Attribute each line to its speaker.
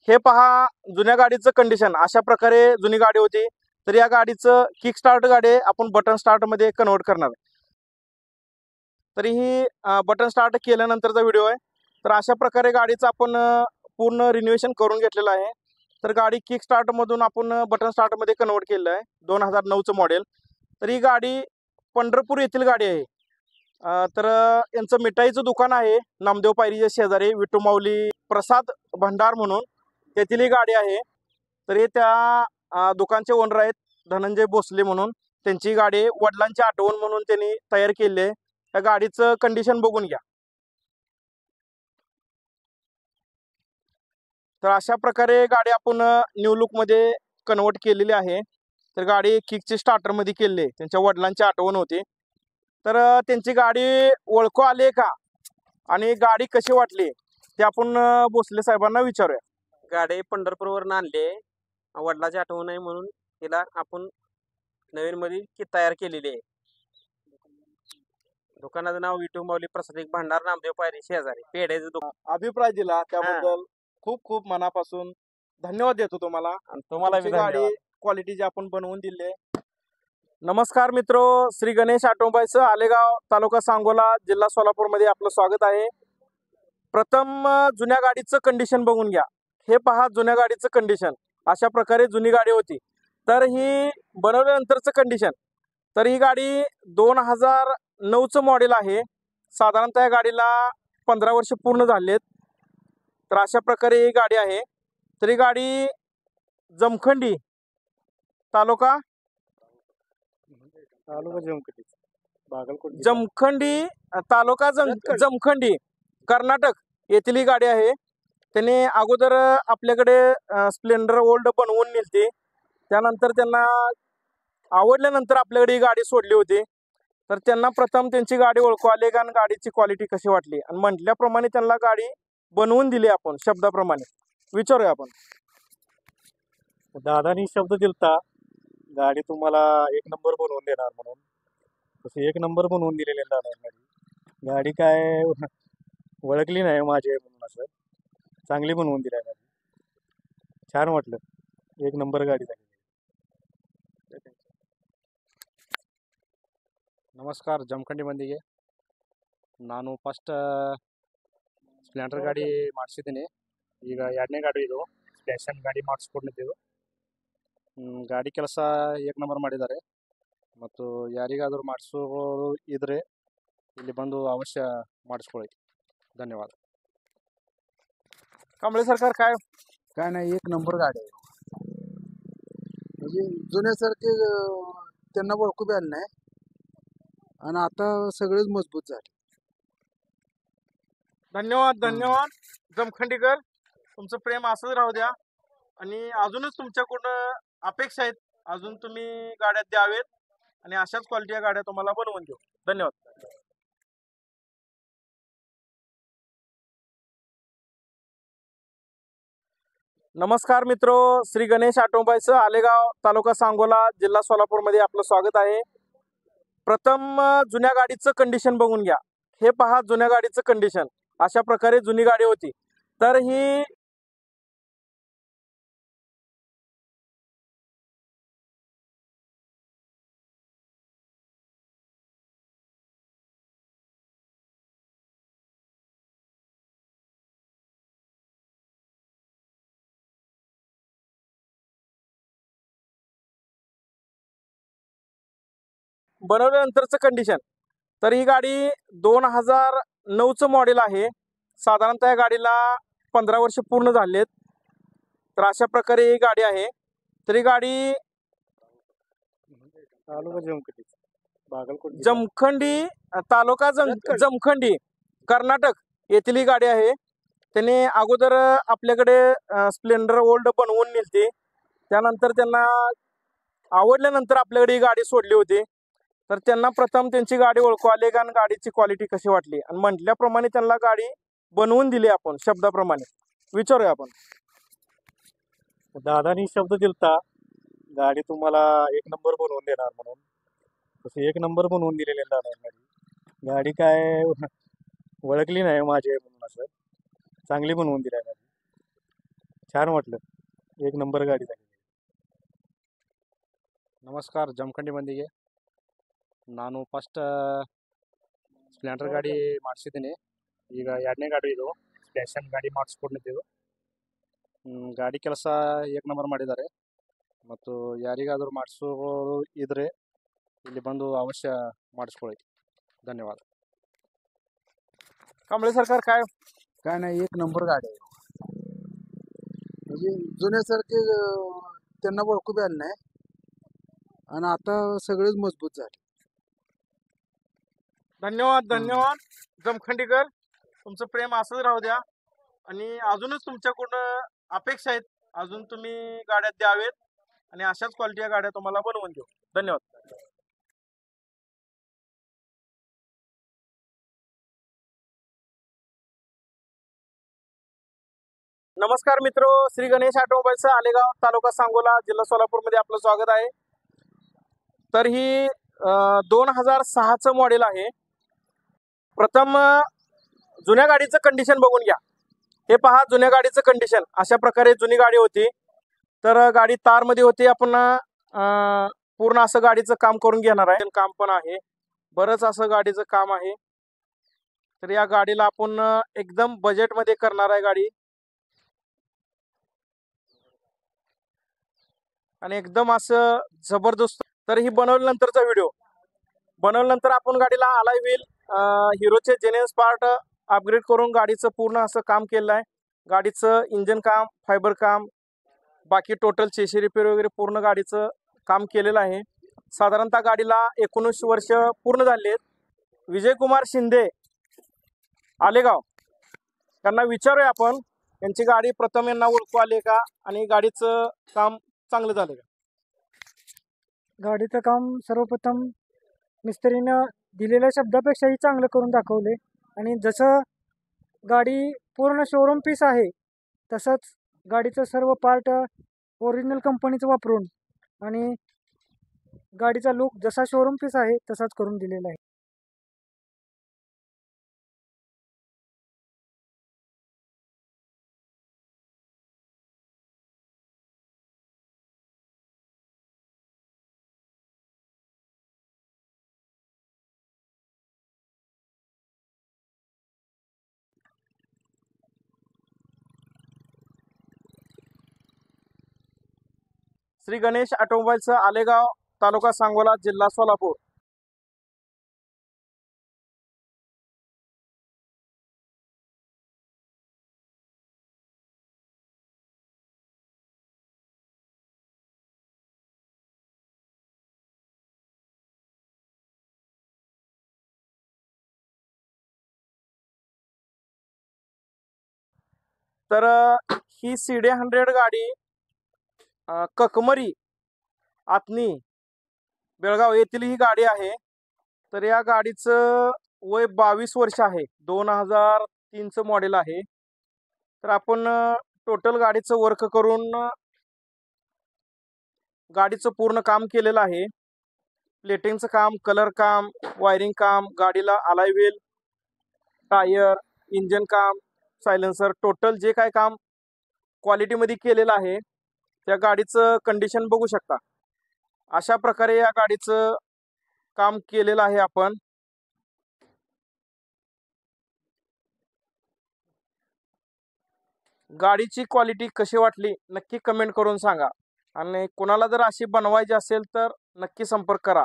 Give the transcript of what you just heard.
Speaker 1: हे पहा जुन्या गाडीचं कंडिशन अशा प्रकारे जुनी गाडी होती. तर या गाडीचं किक स्टार्ट गाडी आपण बटन स्टार्ट मध्ये कन्वर्ट करणार. तरी ही बटन स्टार्ट केल्यानंतरचा व्हिडिओ आहे. तर अशा प्रकारे गाडीचं आपण पूर्ण रिनोव्हेशन करून घेतलेलं आहे. तर गाडी किक स्टार्ट मधून आपण बटन स्टार्ट मध्ये कन्वर्ट केलेलं आहे. 2009चं मॉडेल. तर ही गाडी पंढरपूर येथील गाडी आहे. तर यांचं मिठाईचं दुकान आहे नामदेव पायरीच्या शेजारी विठू माऊली प्रसाद भंडार म्हणून तेथील ही गाडी आहे. तर हे त्या दुकानचे ओनर आहेत धनंजय भोसले म्हणून. त्यांची गाडी वडिलांची आठवण म्हणून त्यांनी तयार केली आहे. त्या गाडीचं कंडिशन बघून घ्या. तर अशा प्रकारे गाडी आपण न्यू लुक मध्ये कन्वर्ट केलेली आहे. तर गाडी किकची स्टार्टर मध्ये केली आहे. त्यांच्या वडिलांची आठवण होती. तर त्यांची गाडी ओळखू आली का आणि गाडी कशी वाटली ते आपण भोसले साहेबांना विचारूया.
Speaker 2: गाडी पंढरपूरवरून आणली आहे. वडिलाची आठवण आहे म्हणून तिला आपण नवीन मध्ये तयार केलेली आहे. दुकानाचं नाव विठू माऊली प्रसाद भंडार नामदेव पायरी शेजारी पेढ्याचं दुकान.
Speaker 1: अभिप्राय दिला त्याबद्दल खूप खूप मनापासून धन्यवाद देतो तुम्हाला.
Speaker 2: तुम्हाला
Speaker 1: तुमची गाडी क्वालिटी जी आपण बनवून दिली आहे. नमस्कार मित्रो, श्री गणेश ऑटोमोबाईल्स आलेगाव तालुका सांगोला जिल्हा सोलापूर मध्ये आपलं स्वागत आहे. प्रथम जुन्या गाडीचं कंडिशन बघून घ्या. हे पहा जुन्या गाडीचं कंडिशन अशा प्रकारे जुनी गाडी होती. तर ही बनवल्यानंतरचं कंडिशन. तर ही गाडी 2009चं मॉडेल आहे. साधारणतः या गाडीला 15 वर्ष पूर्ण झालेत. तर अशा प्रकारे ही गाडी आहे. तर ही गाडी जमखंडी तालुका जमखंडी तालुका जमखंडी कर्नाटक येथील ही गाडी आहे. त्यांनी अगोदर आपल्याकडे स्प्लेंडर ओल्ड बनवून नेलती. त्यानंतर त्यांना आवडल्यानंतर आपल्याकडे ही गाडी सोडली होती. तर त्यांना प्रथम त्यांची गाडी ओळखू आली आणि गाडीची क्वालिटी कशी वाटली आणि म्हटल्याप्रमाणे त्यांना गाडी बनवून दिली आपण शब्दाप्रमाणे. विचारूया आपण.
Speaker 3: दादानी शब्द दिलता गाडी तुम्हाला एक नंबर बनवून देणार म्हणून. तसं एक नंबर बनवून दिलेले दादा. गाडी काय ओळखली नाही माझे म्हणून असं चांगली बनवून दिली गाडी. छान वाटलं. एक नंबर गाडी झाली.
Speaker 4: ನಮಸ್ಕಾರ ಜಮಖಂಡಿ ಮಂದಿಗೆ. ನಾನು ಫಸ್ಟ್ ಸ್ಪ್ಲೆಂಡರ್ ಗಾಡಿ ಮಾಡಿಸಿದ್ದೀನಿ. ಈಗ ಎರಡನೇ ಗಾಡಿ ಇದು ಸ್ಪೆಷಲ್ ಗಾಡಿ ಮಾಡಿಸ್ಕೊಂಡಿದ್ದೀವಿ. ಗಾಡಿ ಕೆಲಸ ಏಕ್ ನಂಬರ್ ಮಾಡಿದ್ದಾರೆ. ಮತ್ತು ಯಾರಿಗಾದರೂ ಮಾಡಿಸೋರು ಇದ್ರೆ ಇಲ್ಲಿ ಬಂದು ಅವಶ್ಯ ಮಾಡಿಸ್ಕೊಳ್ಳಿ. धन्यवाद.
Speaker 1: कांबळे सरकार
Speaker 5: काय नाही, एक नंबर गाडी आहे. म्हणजे जुन्यासारखे त्यांना ओळखू बी आलं नाही आणि आता सगळेच मजबूत झाले.
Speaker 1: धन्यवाद धन्यवाद जमखंडीकर. तुमचं प्रेम असंच राहू द्या आणि अजूनच तुमच्याकडून अपेक्षा आहेत. अजून तुम्ही गाड्या द्यावेत आणि अशाच क्वालिटी गाड्या तुम्हाला बनवून देऊ. धन्यवाद. नमस्कार मित्रो, श्री गणेश ऑटोमोबाईल्स आलेगाव तालुका सांगोला जिल्हा सोलापूर मध्ये आपलं स्वागत आहे. प्रथम जुन्या गाडीचं कंडिशन बघून घ्या. हे पहा जुन्या गाडीचं कंडिशन अशा प्रकारे जुनी गाडी होती. तर ही बनवल्यानंतरचं कंडिशन. तर ही गाडी 2009चं मॉडेल आहे. साधारणतः या गाडीला 15 वर्ष पूर्ण झालेत. तर अशा प्रकारे ही गाडी आहे. तर ही गाडी जमखंडी तालुका जमखंडी कर्नाटक येथील ही गाडी आहे. त्यांनी अगोदर आपल्याकडे स्प्लेंडर ओल्ड बनवून नेलती. त्यानंतर त्यांना आवडल्यानंतर आपल्याकडे ही गाडी सोडली होती. तर त्यांना प्रथम त्यांची गाडी ओळखू आली आणि गाडीची क्वालिटी कशी वाटली आणि म्हटल्याप्रमाणे त्यांना गाडी बनवून दिली आपण शब्दाप्रमाणे. विचारूया आपण.
Speaker 3: दादानी शब्द दिलता गाडी तुम्हाला एक नंबर बनवून देणार म्हणून. तसं एक नंबर बनवून दिलेले दादा. गाडी काय ओळखली नाही माझे म्हणून असं चांगली बनवून दिली गाडी. छान वाटलं, एक नंबर गाडी झाली.
Speaker 4: ನಮಸ್ಕಾರ ಜಮಖಂಡಿ ಮಂದಿಗೆ. ನಾನು ಫಸ್ಟ್ ಸ್ಪ್ಲೆಂಡರ್ ಗಾಡಿ ಮಾಡಿಸಿದ್ದೀನಿ. ಈಗ ಎರಡನೇ ಗಾಡಿ ಇದು ಸ್ಪೆಷಲ್ ಗಾಡಿ ಮಾಡಿಸ್ಕೊಂಡಿದ್ದೆವು. ಗಾಡಿ ಕೆಲಸ ಏಕ್ ನಂಬರ್ ಮಾಡಿದ್ದಾರೆ. ಮತ್ತು ಯಾರಿಗಾದರೂ ಮಾಡಿಸೋದು ಇದ್ರೆ ಇಲ್ಲಿ ಬಂದು ಅವಶ್ಯ ಮಾಡಿಸ್ಕೊಳ್ಳಿ. ಧನ್ಯವಾದ.
Speaker 1: कांबळे सरकार
Speaker 5: काय नाही, एक नंबर गाडी आहे. म्हणजे जुन्यासारखे त्यांना ओळखू बी आलं नाही आणि आता सगळेच मजबूत झाले.
Speaker 1: धन्यवाद धन्यवाद जमखंडीकर, तुमचं प्रेम असंच राहू द्या आणि अजूनच तुमच्याकडून अपेक्षा आहेत, अजून तुम्ही गाड्या द्यावेत आणि अशाच क्वालिटी गाड्या तुम्हाला बनवून देऊ. धन्यवाद. नमस्कार मित्रो, श्री गणेश ऑटोमोबाईल्स आलेगाव, तालुका सांगोला, जिल्हा सोलापूर मध्ये आपलं स्वागत आहे. तर ही 2006चं मॉडेल आहे. प्रथम जुन्या गाडीचं कंडिशन बघून घ्या. हे पहा, जुन्या गाडीचं कंडिशन अशा प्रकारे जुनी गाडी होती. तर गाडी तार मध्ये होती. आपण पूर्ण असं गाडीचं काम करून घेणार आहे. काम पण आहे, बरंच असं गाडीचं काम आहे. तर या गाडीला आपण एकदम बजेट मध्ये करणार आहे गाडी आणि एकदम असं जबरदस्त. तर ही बनवल्यानंतरचा व्हिडिओ, बनवल्यानंतर आपण गाडीला अलाय व्हील हिरोचे जेन्युइन पार्ट अपग्रेड करून गाडीचं पूर्ण असं काम केलं आहे. गाडीचं इंजन काम, फायबर काम, बाकी टोटल चेशी रिपेअर वगैरे पूर्ण गाडीचं काम केलेलं आहे. साधारणतः गाडीला 19 वर्ष पूर्ण झाली आहेत. विजयकुमार शिंदे आलेगाव त्यांना विचारूया आपण, यांची गाडी प्रथम यांना ओळखू आले का आणि गाडीचं काम चांगलं झालं का.
Speaker 6: गाडीचं काम सर्वप्रथम मिस्त्रीनं दिलेल्या शब्दापेक्षाही चांगलं करून दाखवले आणि जसं गाडी पूर्ण शोरूम पीस आहे तसंच गाडीचं सर्व पार्ट ओरिजिनल कंपनीचं वापरून आणि गाडीचा लुक जसा शोरूम पीस आहे तसाच करून दिलेला आहे.
Speaker 1: श्री गणेश ऑटोमोबाईल्स आलेगाव, तालुका सांगोला, जिल्हा सोलापूर. तर ही CD 100 गाडी ककमरी आतनी बेळगाव येथील ही गाडी आहे. तर या गाडीचं वय 22 वर्ष आहे. 2003चं मॉडेल आहे. तर आपण टोटल गाडीचं वर्क करून गाडीचं पूर्ण काम केलेलं आहे. प्लेटिंगचं काम, कलर काम, वायरिंग काम, गाडीला अलाय व्हील, टायर, इंजन काम, सायलेन्सर, टोटल जे काय काम क्वालिटीमध्ये केलेलं आहे. त्या गाडीचं कंडिशन बघू शकता. अशा प्रकारे या गाडीचं काम केलेलं आहे आपण. गाडीची क्वालिटी कशी वाटली नक्की कमेंट करून सांगा आणि कोणाला जर अशी बनवायची असेल तर नक्की संपर्क करा.